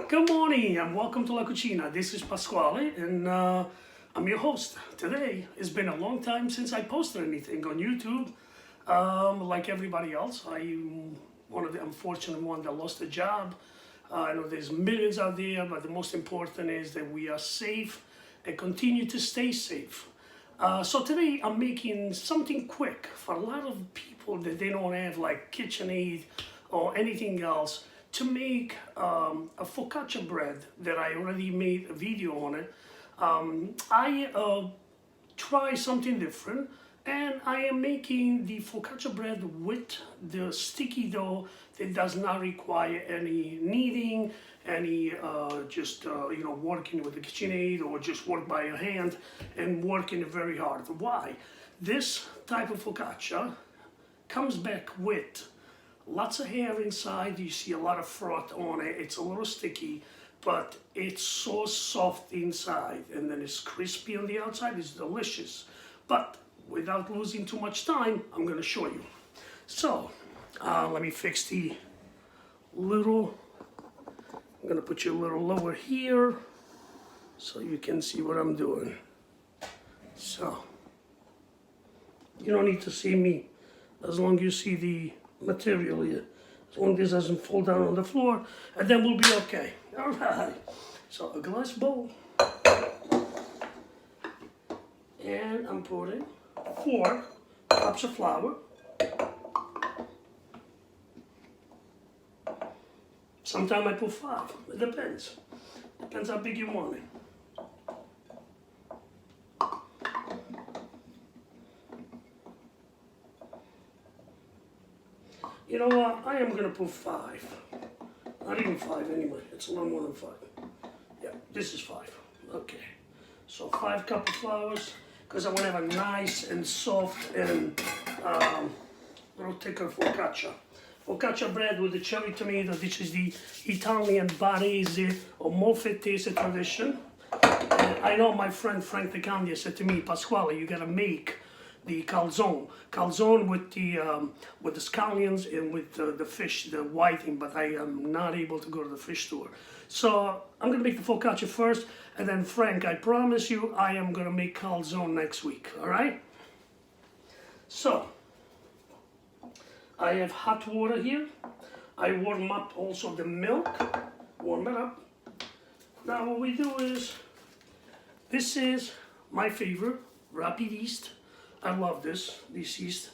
Good morning and welcome to La Cucina. This is Pasquale and I'm your host. Today, it's been a long time since I posted anything on YouTube. Like everybody else, I'm one of the unfortunate ones that lost a job. I know there's millions out there, but the most important is that we are safe and continue to stay safe. So today I'm making something quick for a lot of people that they don't have like KitchenAid or anything else to make a focaccia bread that I already made a video on it. I try something different and I am making the focaccia bread with the sticky dough that does not require any kneading, any working with the KitchenAid or just work by your hand and working very hard. Why? This type of focaccia comes back with lots of hair inside. You see a lot of froth on it. It's a little sticky, but it's so soft inside and then it's crispy on the outside. It's delicious. But without losing too much time, I'm going to show you. So let me fix the little. I'm going to put you a little lower here so you can see what I'm doing. So you don't need to see me as long as you see the material here. As long as it doesn't fall down on the floor, and then we'll be okay. All right. So a glass bowl, and I'm putting 4 cups of flour. Sometimes I put 5. It depends. Depends how big you want it. You know what? I am going to put 5. Not even 5 anyway. It's a little more than 5. Yeah, this is 5. Okay. So 5 cups of flours, because I want to have a nice and soft and little thicker focaccia. Focaccia bread with the cherry tomato. This is the Italian Barese or Molfettese tradition. And I know my friend Frank De Candia said to me, Pasquale, you got to make the calzone with the scallions and with the fish, the whiting, but I am not able to go to the fish store. So I'm gonna make the focaccia first, and then Frank, I promise you, I am gonna make calzone next week. All right? So I have hot water here. I warm up also the milk. Warm it up. Now what we do is, this is my favorite, rapid yeast. I love this yeast.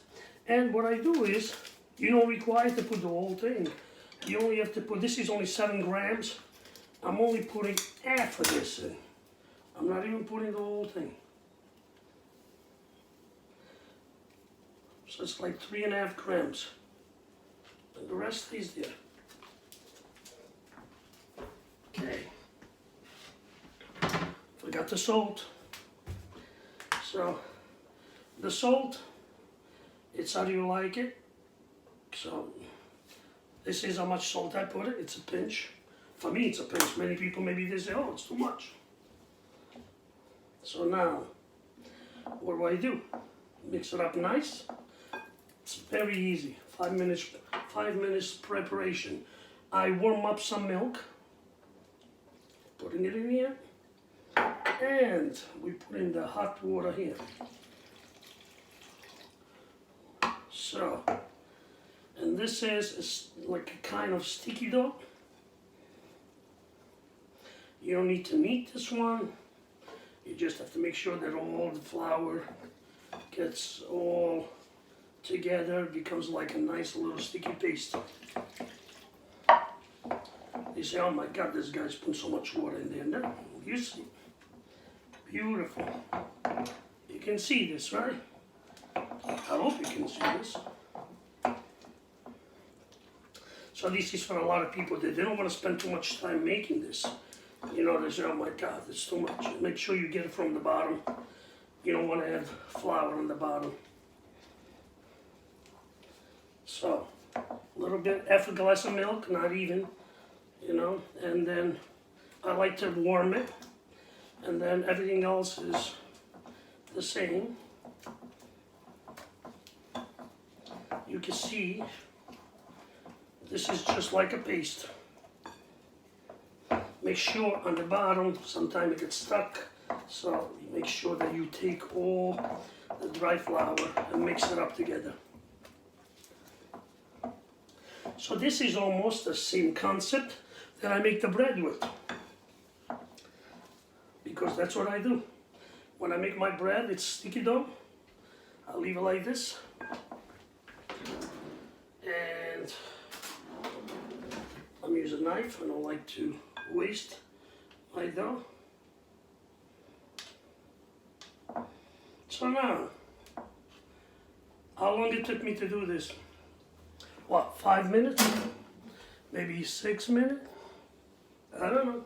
And what I do is, you don't require to put the whole thing. You only have to put, this is only 7 grams. I'm only putting half of this in. I'm not even putting the whole thing. So it's like 3.5 grams. And the rest stays there. Okay. Forgot the salt. So, the salt, it's how you like it. So this is how much salt I put it. It's a pinch. For me, it's a pinch. Many people maybe they say, oh, it's too much. So now, what do? Mix it up nice. It's very easy. 5 minutes preparation. I warm up some milk, putting it in here, and we put in the hot water here. So, and this is like a kind of sticky dough. You don't need to knead this one. You just have to make sure that all the flour gets all together. It becomes like a nice little sticky paste. You say, oh my God, this guy's put so much water in there. No, you see. Beautiful. You can see this, right? I hope you can see this. So this is for a lot of people that they don't want to spend too much time making this. You know, they say, oh my God, it's too much. Make sure you get it from the bottom. You don't want to have flour on the bottom. So, a little bit, half a glass of milk, not even, you know, and then I like to warm it. And then everything else is the same. You can see this is just like a paste. make sure on the bottom, sometimes it gets stuck. So make sure that you take all the dry flour and mix it up together. So this is almost the same concept that I make the bread with. Because that's what I do. When I make my bread, it's sticky dough. I'll leave it like this. And I'm using a knife. I don't like to waste my dough. So now, how long it took me to do this? What, 5 minutes? Maybe 6 minutes? I don't know.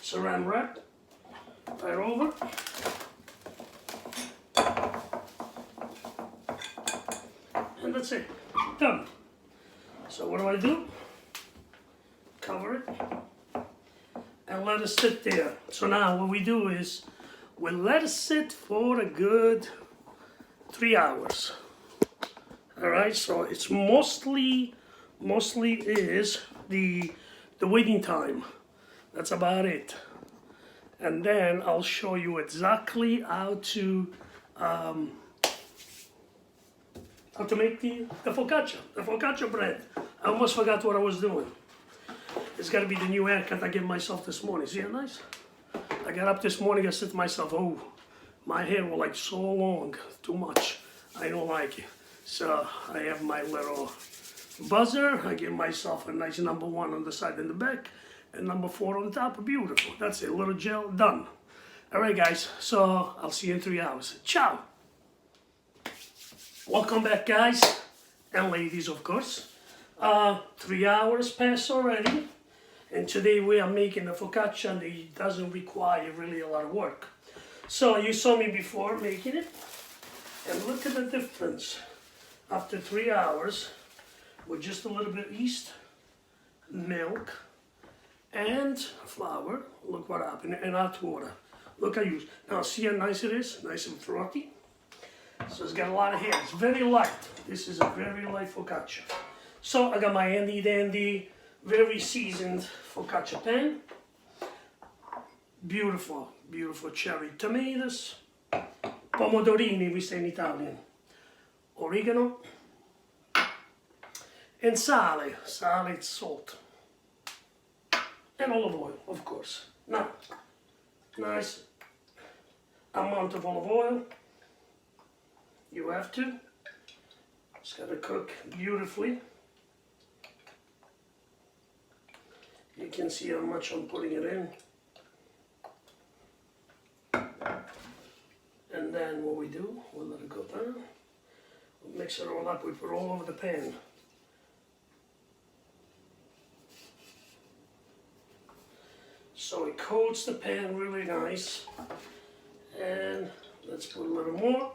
Saran wrap right over. And that's it, done. So what do? Cover it and let it sit there. So now what we do is we let it sit for a good 3 hours. All right, so it's mostly is the waiting time. That's about it. And then I'll show you exactly how to make the focaccia bread. I almost forgot what I was doing. It's got to be the new haircut I gave myself this morning. See how nice? I got up this morning, I said to myself, oh, my hair was like so long, too much. I don't like it. So I have my little buzzer. I give myself a nice number 1 on the side and the back, and number 4 on the top. Beautiful. That's it. A little gel, done. All right, guys. So I'll see you in 3 hours. Ciao. Welcome back, guys and ladies, of course. 3 hours passed already, and today we are making a focaccia, and it doesn't require really a lot of work. So you saw me before making it, and look at the difference. After 3 hours, with just a little bit of yeast, milk, and flour, look what happened, and hot water. Look I use. Now see how nice it is? Nice and frothy. So it's got a lot of hair. It's very light. This is a very light focaccia. So I got my handy dandy, very seasoned focaccia pan. Beautiful, beautiful cherry tomatoes. Pomodorini, we say in Italian. Oregano. And sale, it's salt. And olive oil, of course. Now, nice amount of olive oil. You have to. It's got to cook beautifully. You can see how much I'm putting it in. And then what we do, we'll let it go down. We'll mix it all up, we put it all over the pan. So it coats the pan really nice. And let's put a little more.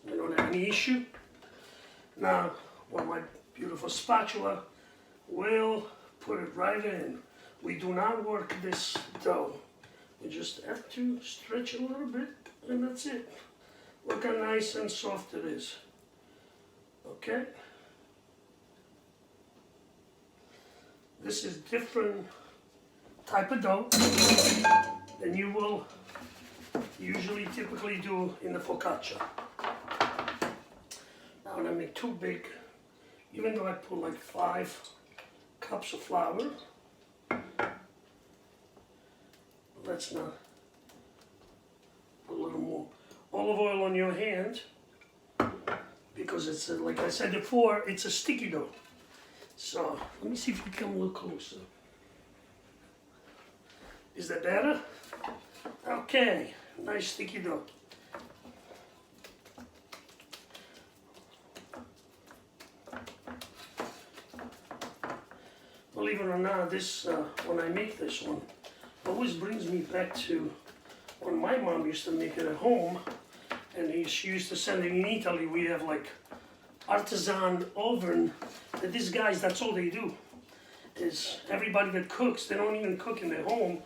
I don't have any issue. Now, with my beautiful spatula, we'll put it right in. We do not work this dough. We just have to stretch it a little bit, and that's it. Look how nice and soft it is. Okay? This is different type of dough than you will usually typically do in the focaccia. Now when I make too big, even though I put like 5 cups of flour, let's not put a little more olive oil on your hand, because it's like I said before, it's a sticky dough. So let me see if we come a little closer. Is that better? Okay, nice sticky dough. Believe it or not, this when I make this one, it always brings me back to when my mom used to make it at home, and she used to send it in Italy. We have like artisan oven. That these guys, that's all they do. Is everybody that cooks, they don't even cook in their home.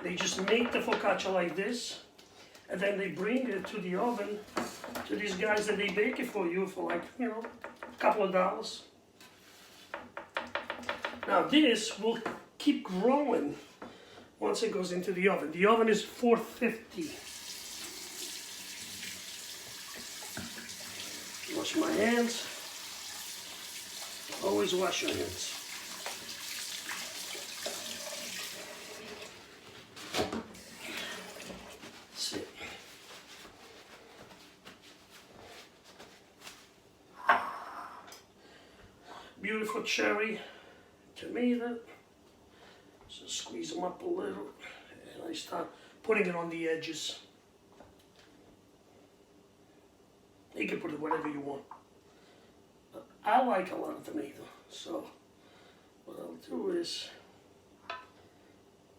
They just make the focaccia like this, and then they bring it to the oven to these guys that they bake it for you for like, you know, a couple of dollars. Now this will keep growing once it goes into the oven. The oven is 450. Wash my hands. Always wash your hands. Sit. Beautiful cherry tomato. So squeeze them up a little, and I start putting it on the edges. You can put it whatever you want. But I like a lot of tomato, so what I'll do is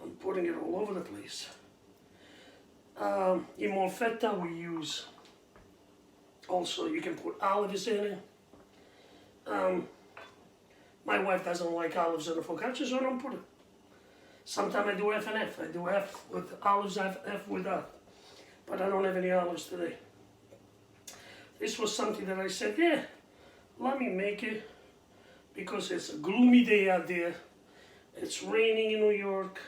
I'm putting it all over the place. In Molfetta we use also, you can put olives in it. My wife doesn't like olives in the focaccia, so I don't put it. Sometimes I do F and F. I do F with olives, F without. But I don't have any olives today. This was something that I said, yeah, let me make it, because it's a gloomy day out there. It's raining in New York.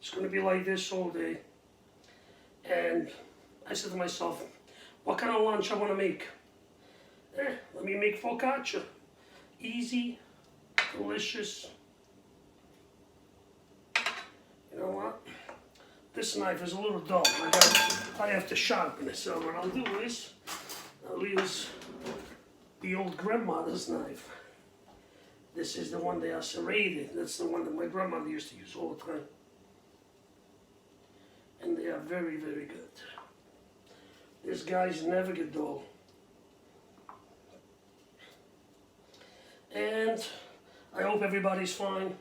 It's going to be like this all day. And I said to myself, what kind of lunch I want to make? Let me make focaccia. Easy, delicious. You know what? This knife is a little dull. I have to sharpen it. So what I'll do is I'll use the old grandmother's knife. This is the one they are serrated. That's the one that my grandmother used to use all the time. And they are very, very good. These guys never get dull. And I hope everybody's fine.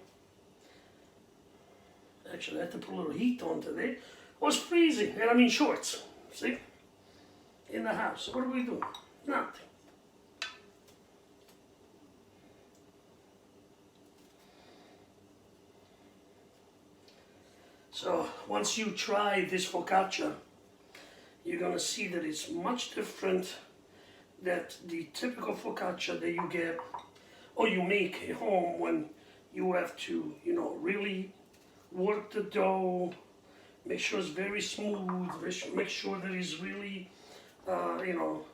Actually, I had to put a little heat on today. It was freezing, and I'm in shorts. See? In the house. What are we doing? Nothing. So, once you try this focaccia, you're going to see that it's much different than the typical focaccia that you get or you make at home when you have to, you know, really work the dough, make sure it's very smooth, make sure that it's really, you know,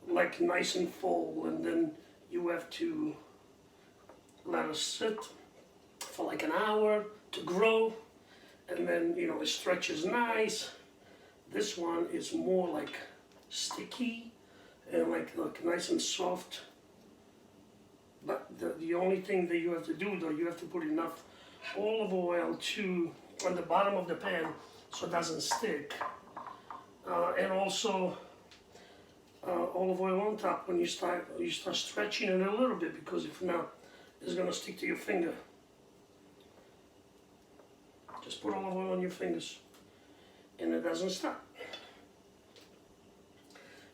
like nice and full, and then you have to let it sit for like an hour to grow, and then, you know, it stretches nice. This one is more like sticky and like nice and soft. But the only thing that you have to do, though, you have to put enough olive oil on the bottom of the pan so it doesn't stick. And also olive oil on top when you start stretching it a little bit, because if not, it's going to stick to your finger. Just put olive oil on your fingers and it doesn't stop.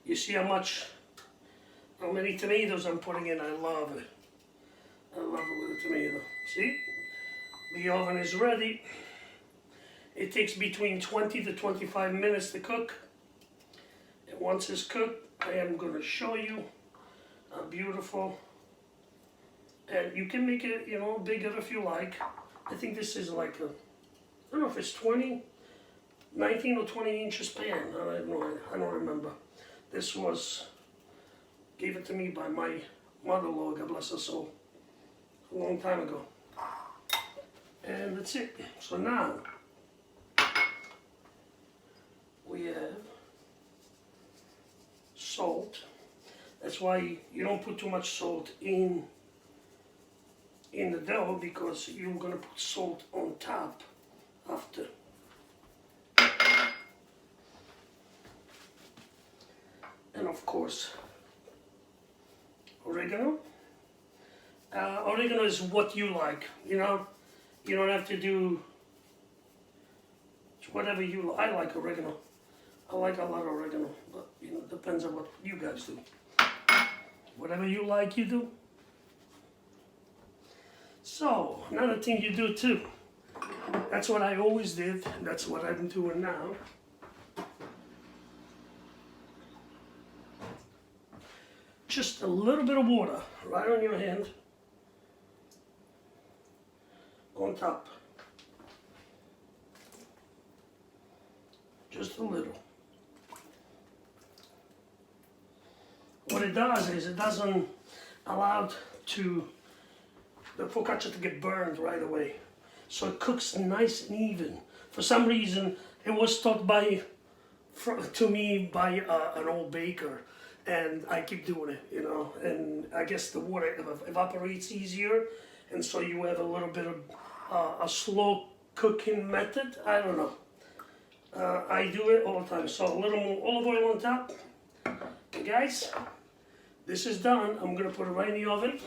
You see how many tomatoes I'm putting in. I love it. I love it with the tomato. See? The oven is ready. It takes between 20 to 25 minutes to cook. And once it's cooked, I am going to show you how beautiful. And you can make it, you know, bigger if you like. I think this is like a, I don't know if it's 19 or 20 inches pan. I don't remember. This was, gave it to me by my mother-in-law, God bless her soul, a long time ago. And that's it. So now, we have salt. That's why you don't put too much salt in the dough, because you're going to put salt on top after. And of course, oregano. Oregano is what you like, you know. You don't have to do whatever you like. I like oregano. I like a lot of oregano, but you know, depends on what you guys do. Whatever you like, you do. So, another thing you do too, That's what I always did, and that's what I'm doing now. Just a little bit of water right on your hand, on top. Just a little. What it does is it doesn't allow the focaccia to get burned right away. So it cooks nice and even. For some reason, it was taught to me by an old baker, and I keep doing it, you know. And I guess the water evaporates easier, and so you have a little bit of a slow cooking method. I don't know. I do it all the time. So a little more olive oil on top. Okay, guys, this is done. I'm gonna put it right in the oven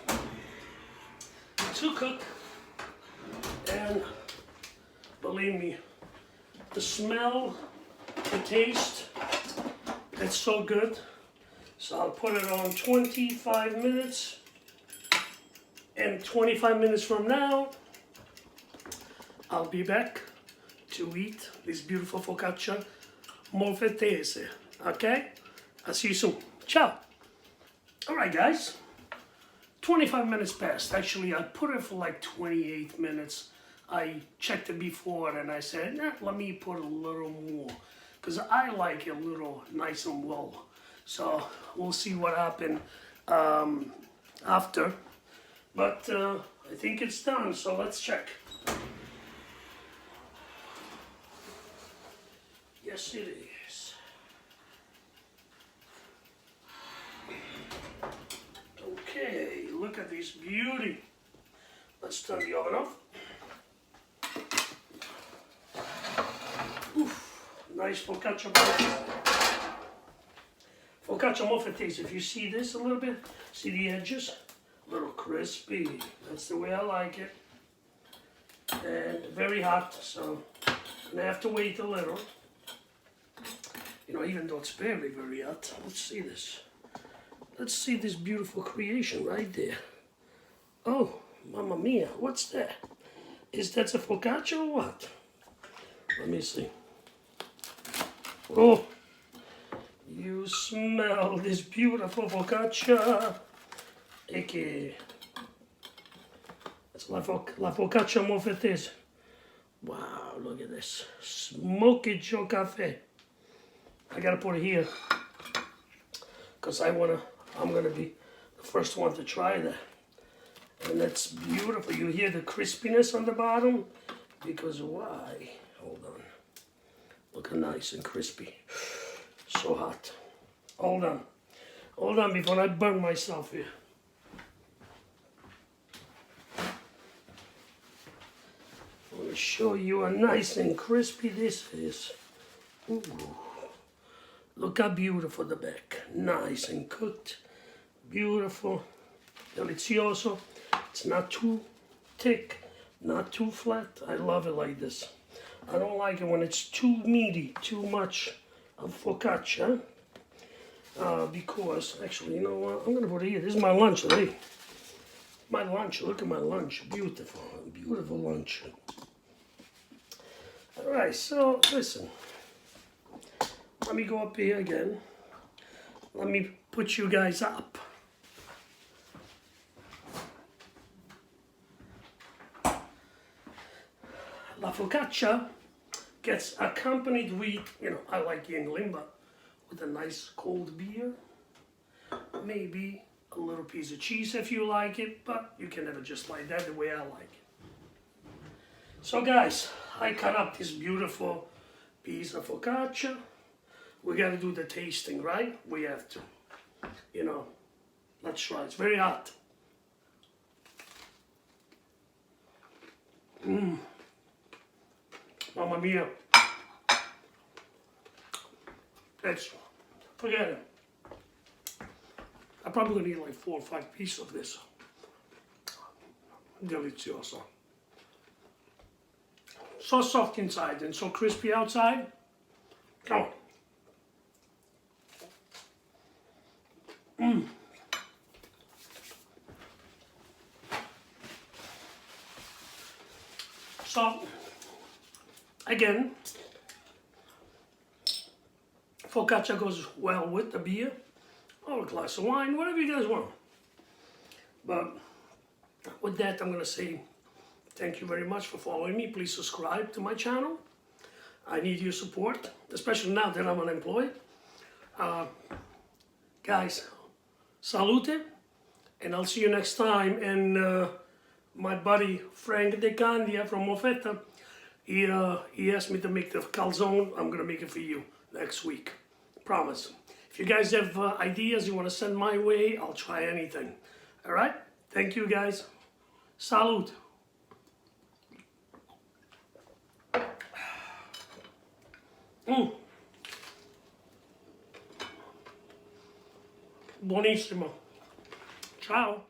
to cook. And believe me, the smell, the taste, it's so good. So I'll put it on 25 minutes. And 25 minutes from now, I'll be back to eat this beautiful focaccia Molfettese. Okay? I'll see you soon. Ciao. All right, guys. 25 minutes passed. Actually, I put it for like 28 minutes. I checked it before and I said, nah, let me put a little more, because I like it a little nice and well. So we'll see what happened after. But I think it's done, so let's check. Yes, it is. Okay, look at this beauty. Let's turn the oven off. Oof, nice focaccia bread. Focaccia Molfettese. If you see this a little bit, see the edges? A little crispy. That's the way I like it. And very hot, so I'm gonna have to wait a little. You know, even though it's very, very hot. Let's see this. Let's see this beautiful creation right there. Oh, mamma mia, what's that? Is that a focaccia or what? Let me see. Oh, you smell this beautiful focaccia. Ecco. It's la focaccia Molfettese. Wow, look at this. Smoky Joe Cafe. I gotta put it here, because I'm gonna be the first one to try that. And that's beautiful. You hear the crispiness on the bottom? Because why? Hold on. Look how nice and crispy. So hot. Hold on. Hold on before I burn myself here. I want to show you how nice and crispy this is. Ooh. Look how beautiful the back. Nice and cooked. Beautiful. Delizioso. It's not too thick, not too flat. I love it like this. I don't like it when it's too meaty, too much of focaccia. Because, actually, you know what? I'm going to put it here. This is my lunch today. My lunch. Look at my lunch. Beautiful. Beautiful lunch. All right, so listen. Let me go up here again. Let me put you guys up. La focaccia gets accompanied with, you know, I like England, but with a nice cold beer. Maybe a little piece of cheese if you like it, but you can have it just like that, the way I like it. So guys, I cut up this beautiful piece of focaccia. We gotta do the tasting, right? We have to. You know, let's try. It's very hot. Mamma mia. Forget it. I'm probably gonna eat like 4 or 5 pieces of this. Delizioso. So soft inside and so crispy outside. Come on. So, Again, focaccia goes well with the beer or a glass of wine, whatever you guys want. But with that, I'm gonna say thank you very much for following me. Please subscribe to my channel. I need your support, especially now that I'm unemployed. Guys, salute, and I'll see you next time. And my buddy Frank De Candia from Molfetta, he asked me to make the calzone. I'm gonna make it for you next week. Promise. If you guys have ideas you want to send my way, I'll try anything. All right? Thank you, guys. Salute. Buonissimo. Ciao.